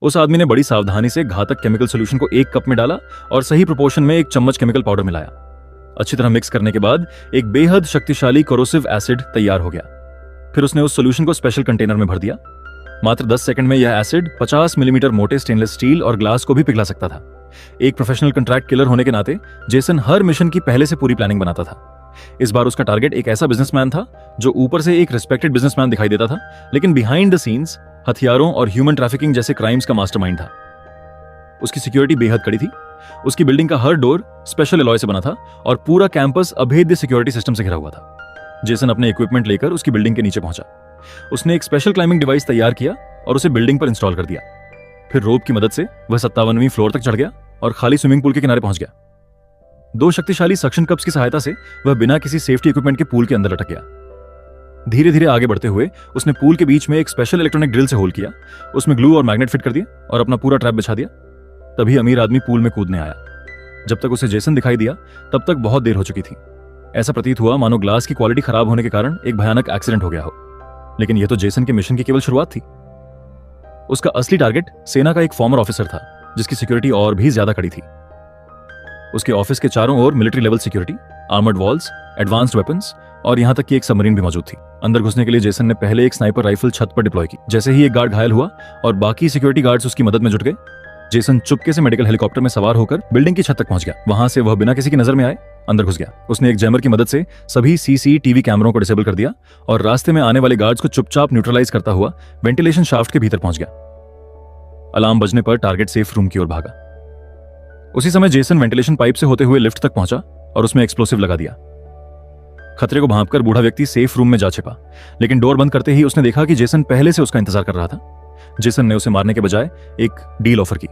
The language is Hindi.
उस आदमी ने बड़ी सावधानी से घातक केमिकल सोल्यूशन को एक कप में डाला और सही प्रोपोर्शन में 1 चम्मच केमिकल पाउडर मिलाया। अच्छी तरह मिक्स करने के बाद एक बेहद शक्तिशाली कोरोसिव एसिड तैयार हो गया। फिर उसने उस सोल्यूशन को स्पेशल कंटेनर में भर दिया। मात्र 10 सेकंड में यह एसिड 50 मिलीमीटर मोटे स्टेनलेस स्टील और ग्लास को भी पिघला सकता था। एक प्रोफेशनल कंट्रैक्ट किलर होने के नाते जेसन हर मिशन की पहले से पूरी प्लानिंग बनाता था। इस बार उसका टारगेट एक ऐसा बिजनेसमैन था जो ऊपर से एक रिस्पेक्टेड बिजनेसमैन दिखाई देता था, लेकिन बिहाइंड द सीन्स हथियारों और ह्यूमन ट्रैफिकिंग जैसे क्राइम्स का मास्टरमाइंड था। उसकी सिक्योरिटी बेहद कड़ी थी। उसकी बिल्डिंग का हर डोर स्पेशल अलॉय से बना था और पूरा कैंपस अभेद्य सिक्योरिटी सिस्टम से घिरा हुआ था। जेसन अपने इक्विपमेंट लेकर उसकी बिल्डिंग के नीचे पहुंचा। उसने एक स्पेशल क्लाइंबिंग डिवाइस तैयार किया और उसे बिल्डिंग पर इंस्टॉल कर दिया। फिर रोप की मदद से वह 57वीं फ्लोर तक चढ़ गया और खाली स्विमिंग पूल के किनारे पहुंच गया। 2 शक्तिशाली सक्शन कप्स की सहायता से वह बिना किसी सेफ्टी इक्विपमेंट के पूल के अंदर लटक गया। धीरे धीरे आगे बढ़ते हुए उसने पूल के बीच में एक स्पेशल इलेक्ट्रॉनिक ड्रिल से होल किया, उसमें ग्लू और मैग्नेट फिट कर दिया और अपना पूरा ट्रैप बिछा दिया। तभी अमीर आदमी पूल में कूदने आया। जब तक उसे जेसन दिखाई दिया तब तक बहुत देर हो चुकी थी। ऐसा प्रतीत हुआ मानो ग्लास की क्वालिटी खराब होने के कारण एक भयानक एक्सीडेंट हो गया हो। लेकिन यह तो जेसन के मिशन की केवल शुरुआत थी। उसका असली टारगेट सेना का एक फॉर्मर ऑफिसर था जिसकी सिक्योरिटी और भी ज्यादा कड़ी थी। उसके ऑफिस के चारों ओर military level security, armoured walls, advanced weapons और यहां तक कि एक सबमरीन भी मौजूद थी। अंदर घुसने के लिए जेसन ने पहले एक स्नाइपर राइफल छत पर डिप्लॉय की। जैसे ही एक गार्ड घायल हुआ और बाकी सिक्योरिटी गार्ड्स उसकी मदद में जुट गए, जेसन चुपके से मेडिकल हेलीकॉप्टर में सवार होकर बिल्डिंग की छत तक पहुंच गया। वहां से वह बिना किसी की नजर में आए अंदर घुस गया। उसने एक जैमर की मदद से सभी सीसीटीवी कैमरों को डिसेबल कर दिया और रास्ते में आने वाले गार्ड्स को चुपचाप न्यूट्रलाइज करता हुआ वेंटिलेशन शाफ्ट के भीतर पहुंच गया। अलार्म बजने पर टारगेट सेफ रूम की ओर भागा। उसी समय जेसन वेंटिलेशन पाइप से होते हुए लिफ्ट तक पहुंचा और उसमें एक्सप्लोसिव लगा दिया। खतरे को भांपकर बूढ़ा व्यक्ति सेफ रूम में जा छिपा, लेकिन डोर बंद करते ही उसने देखा कि जेसन पहले से उसका इंतजार कर रहा था। जेसन ने उसे मारने के बजाय एक डील ऑफर की।